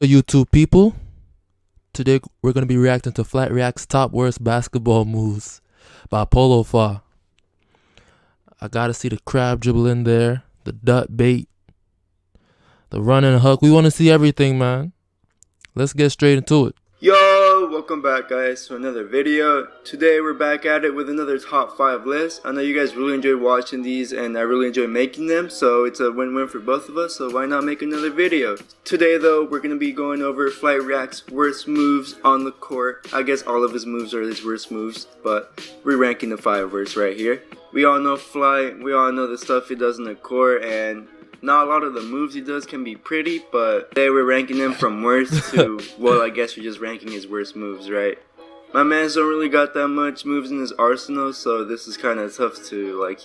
YouTube people, today we're going to be reacting to Flightreacts' top worst basketball moves by Polo Fa. I gotta see the crab dribble in there, the dut bait, the run and hook. We want to see everything, man. Let's get straight into it. Yo, welcome back guys to another video. Today we're back at it with another top 5 list. I know you guys really enjoy watching these and I really enjoy making them, so it's a win-win for both of us, so why not make another video? Today though, we're going to be going over Flightreacts' worst moves on the court. I guess all of his moves are his worst moves, but we're ranking the 5 worst right here. We all know Flight, we all know the stuff he does on the court, and not a lot of the moves he does can be pretty, but today we're ranking them from worst to, well, I guess we're just ranking his worst moves, right? My man's don't really got that much moves in his arsenal, so this is kind of tough to,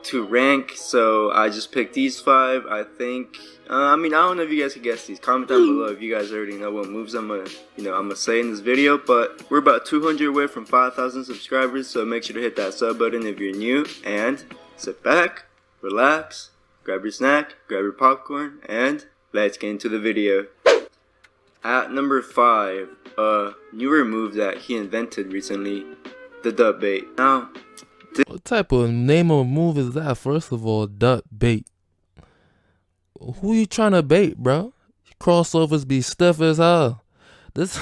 to rank. So I just picked these 5, I think. I don't know if you guys can guess these. Comment down below if you guys already know what moves I'm gonna say in this video. But we're about 200 away from 5,000 subscribers, so make sure to hit that sub button if you're new. And sit back, relax, grab your snack, grab your popcorn, and let's get into the video. At number 5, a newer move that he invented recently, the dut bait. Now, What type of name of move is that? First of all, dut bait. Who you trying to bait, bro? Crossovers be stiff as hell. This,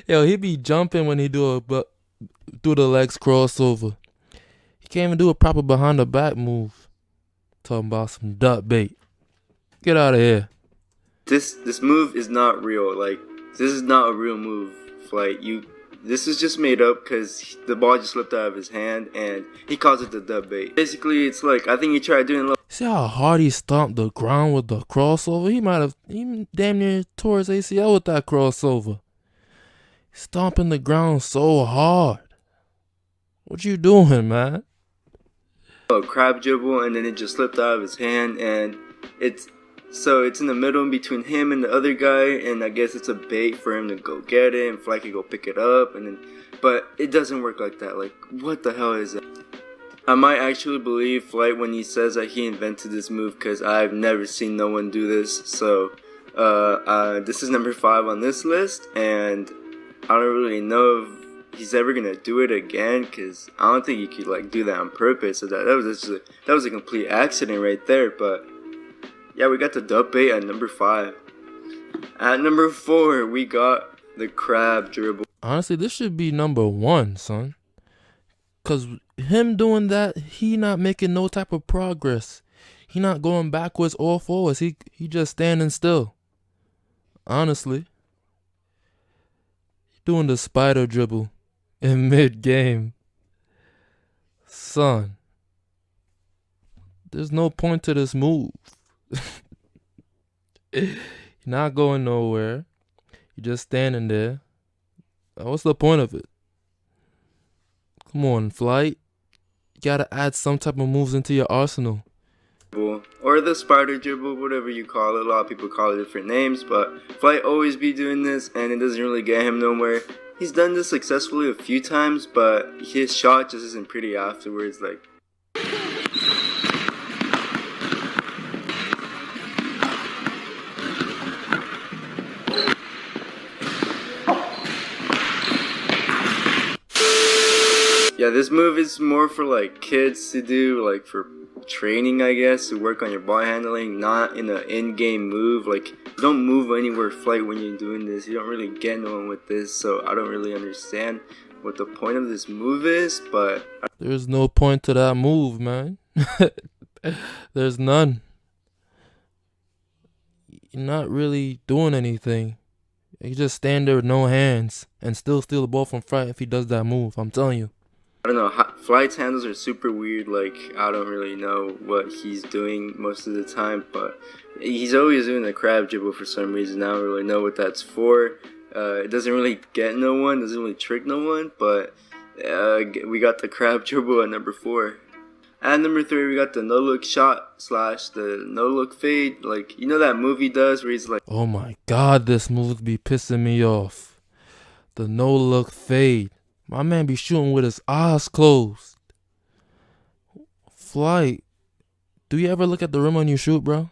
yo, he be jumping when he do a through the legs crossover. He can't even do a proper behind the back move. Talking about some dut bait. Get out of here. this move is not real. Like, this is not a real move. Like, this is just made up because the ball just slipped out of his hand and he calls it the dut bait. Basically, it's like, I think he tried doing a little. See how hard he stomped the ground with the crossover? He might have even damn near tore his ACL with that crossover. Stomping the ground so hard. What you doing, man? A crab dribble, and then it just slipped out of his hand, and it's in the middle between him and the other guy, and I guess it's a bait for him to go get it, and Fly can go pick it up, but it doesn't work like that. Like, what the hell is that? I might actually believe Flight when he says that he invented this move, because I've never seen no one do this. So this is number 5 on this list, and I don't really know if he's ever gonna do it again, because I don't think he could do that on purpose. So that was a complete accident right there. But yeah, we got the dut bait at number 5. At number 4, we got the crab dribble. Honestly, this should be number 1, son. Cause him doing that, he not making no type of progress. He not going backwards or forwards. He just standing still. Honestly. Doing the spider dribble in mid-game. Son. There's no point to this move. You're not going nowhere. You're just standing there. What's the point of it? Come on, Flight. You gotta add some type of moves into your arsenal. Or the spider dribble, whatever you call it. A lot of people call it different names, but Flight always be doing this, and it doesn't really get him nowhere. He's done this successfully a few times, but his shot just isn't pretty afterwards. Like, yeah, this move is more for like kids to do, like for training, I guess, to work on your ball handling, not in an in-game move. Like, you don't move anywhere Flight when you're doing this. You don't really get no one with this, so I don't really understand what the point of this move is, but there's no point to that move, man. There's none. You're not really doing anything. You just stand there with no hands and still steal the ball from Flight if he does that move. I'm telling you. I don't know, Flight's handles are super weird. Like, I don't really know what he's doing most of the time, but he's always doing the crab dribble for some reason. I don't really know what that's for. It doesn't really get no one, doesn't really trick no one, but we got the crab dribble at number 4. At number 3, we got the no-look shot / the no-look fade. Like, you know that move he does where he's like, oh my god, this move be pissing me off. The no-look fade. My man be shooting with his eyes closed. Flight, do you ever look at the rim when you shoot, bro?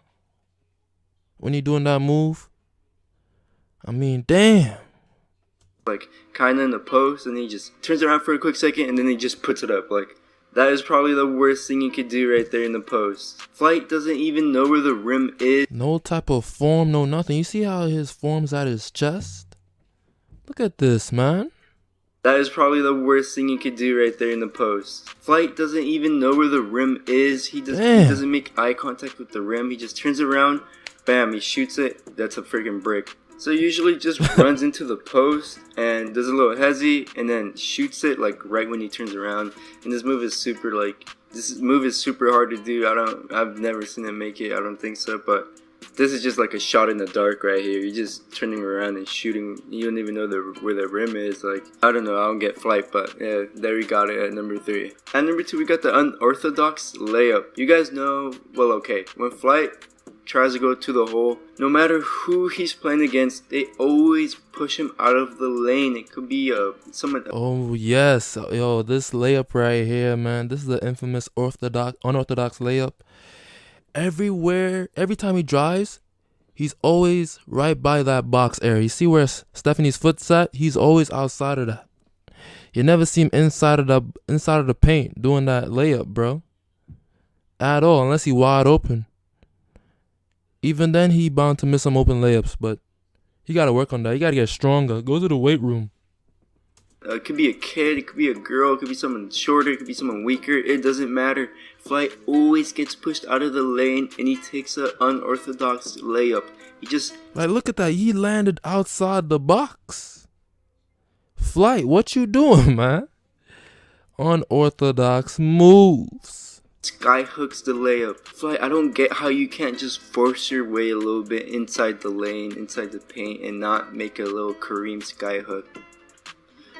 When you doing that move? I mean, damn. Like kind of in the post, and he just turns around for a quick second, and then he just puts it up. Like that is probably the worst thing you could do right there in the post. Flight doesn't even know where the rim is. No type of form, no nothing. You see how his form's at his chest? Look at this, man. That is probably the worst thing you could do right there in the post. Flight doesn't even know where the rim is. He doesn't make eye contact with the rim. He just turns around, bam, he shoots it. That's a freaking brick. So usually just runs into the post and does a little hezzy and then shoots it like right when he turns around. And this move is super hard to do. I've never seen him make it. I don't think so, but this is just like a shot in the dark right here. You're just turning around and shooting. You don't even know where the rim is. Like, I don't know. I don't get Flight, but yeah, there we got it at number 3. At number 2, we got the Unorthodox layup. You guys know, well, okay, when Flight tries to go to the hole, no matter who he's playing against, they always push him out of the lane. It could be someone. Oh yes, yo, this layup right here, man. This is the infamous unorthodox layup. Every time he drives, he's always right by that box area. You see where Stephanie's foot's at? He's always outside of that. You never see him inside of the paint doing that layup, bro. At all, unless he wide open. Even then, he bound to miss some open layups, but he got to work on that. He got to get stronger. Go to the weight room. It could be a kid, it could be a girl, it could be someone shorter, it could be someone weaker. It doesn't matter. Flight always gets pushed out of the lane, and he takes an unorthodox layup. He just... Like, look at that. He landed outside the box. Flight, what you doing, man? Unorthodox moves. Sky hooks the layup. Flight, I don't get how you can't just force your way a little bit inside the lane, inside the paint, and not make a little Kareem sky hook.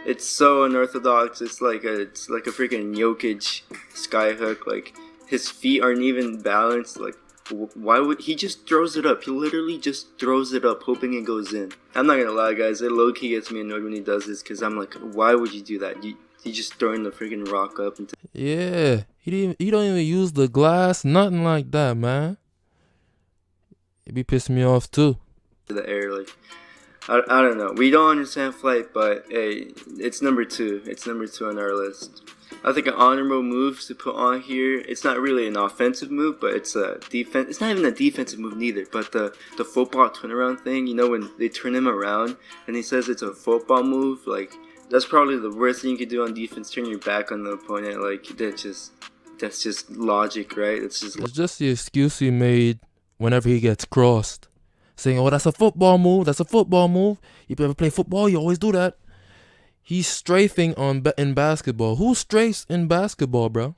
It's so unorthodox. It's like a freaking Jokic sky hook. Like, his feet aren't even balanced. Like, why would he just throws it up? He literally just throws it up, hoping it goes in. I'm not gonna lie, guys. It low key gets me annoyed when he does this, because I'm like, why would you do that? You just throwing the freaking rock up into... Yeah, he don't even use the glass, nothing like that, man. It be pissing me off too. The air, like, I don't know. We don't understand Flight, but hey, it's number 2. It's number 2 on our list. I think an honorable move to put on here. It's not really an offensive move, but it's a defense. It's not even a defensive move neither. But the football turnaround thing, you know, when they turn him around and he says it's a football move, like, that's probably the worst thing you could do on defense. Turn your back on the opponent. Like, that's just logic, right? It's just the excuse he made whenever he gets crossed. Saying, oh, that's a football move. That's a football move. If you ever play football, you always do that. He's strafing in basketball. Who strafes in basketball, bro?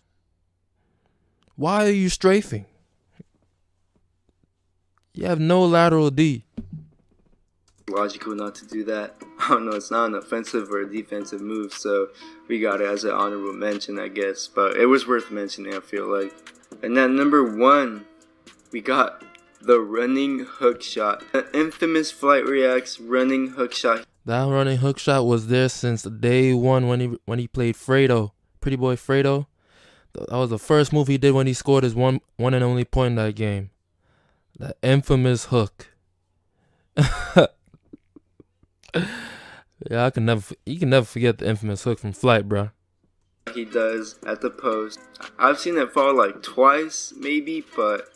Why are you strafing? You have no lateral D. Logical not to do that. I don't know. It's not an offensive or a defensive move, so we got it as an honorable mention, I guess. But it was worth mentioning, I feel like. And then number 1, we got the running hook shot. The infamous Flightreacts running hook shot. That running hook shot was there since day 1 when he played Fredo, Pretty Boy Fredo. That was the first move he did when he scored his one and only point in that game. That infamous hook. Yeah, you can never forget the infamous hook from Flight, bro. He does at the post. I've seen it fall like twice, maybe, but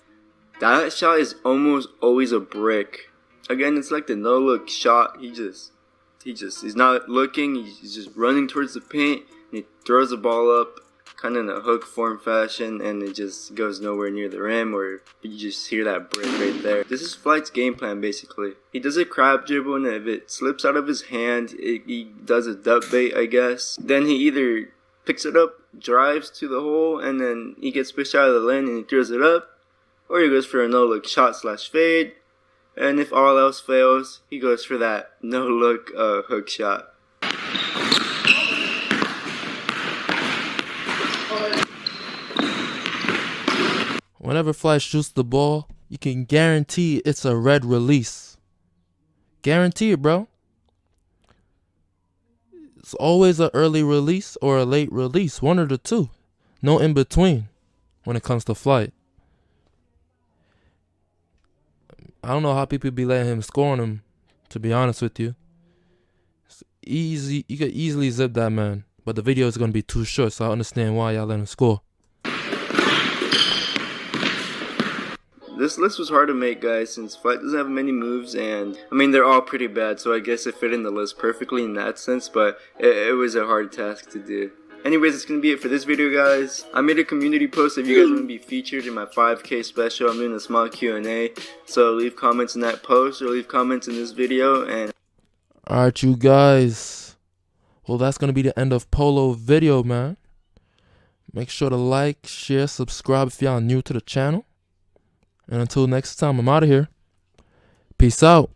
that shot is almost always a brick. Again, it's like the no-look shot. He's not looking. He's just running towards the paint. And he throws the ball up, kind of in a hook form fashion, and it just goes nowhere near the rim, or you just hear that brick right there. This is Flight's game plan, basically. He does a crab dribble, and if it slips out of his hand, he does a duck bait, I guess. Then he either picks it up, drives to the hole, and then he gets pushed out of the lane and he throws it up, or he goes for a no-look shot / fade, and if all else fails, he goes for that no-look hook shot. Whenever Flight shoots the ball, you can guarantee it's a red release. Guarantee it, bro. It's always an early release or a late release, one of the two. No in between when it comes to Flight. I don't know how people be letting him score on him To be honest with you, it's easy. You could easily zip that man, but the video is gonna be too short, so I understand why y'all let him score. This list was hard to make, guys, since Flight doesn't have many moves, and I mean they're all pretty bad, so I guess it fit in the list perfectly in that sense, but it was a hard task to do. Anyways, that's going to be it for this video, guys. I made a community post if you guys want to be featured in my 5K special. I'm doing a small Q&A, so leave comments in that post or leave comments in this video. And Alright, you guys. Well, that's going to be the end of Polo video, man. Make sure to like, share, subscribe if y'all new to the channel. And until next time, I'm out of here. Peace out.